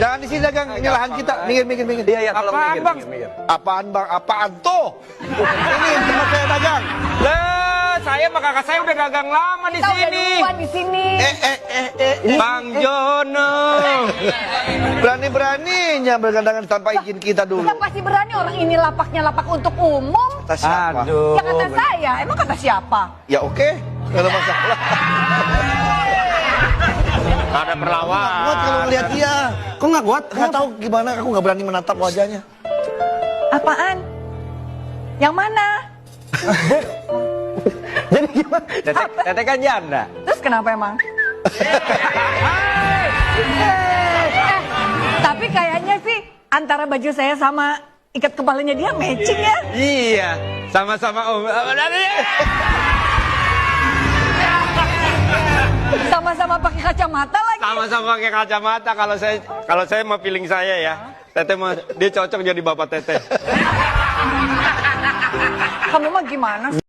Jangan di sini dagang, ini lahan kita. Minggir. Iya, iya, tolong Apaan, minggir, Bang? minggir. Apaan bang? Apaan tuh? Ini tempat saya dagang. Lah, saya sama kakak saya udah dagang lama di Kita udah sini. duluan di sini. Bang Jono. Berani-beraninya bergandangan tanpa izin kita dulu. Kita pasti berani, orang ini lapaknya lapak untuk umum. Kata siapa? Aduh. Ya kata saya, emang kata siapa? Ya oke, nggak ada masalah. Ada perlawan. Kuat kalau ngeliat dia. Kok nggak kuat? Nggak tahu gimana, aku nggak berani menatap wajahnya. Apaan? Yang mana? Jadi gimana? Teteh kan janda. Terus kenapa emang? Tapi kayaknya sih antara baju saya sama ikat kepalanya dia matching ya. Iya, sama-sama Om. Sama-sama pakai kacamata lagi. Sama-sama pakai kacamata. Kalau saya mau feeling saya ya, Teteh mau dia cocok jadi bapak Teteh. Kamu mah gimana sih?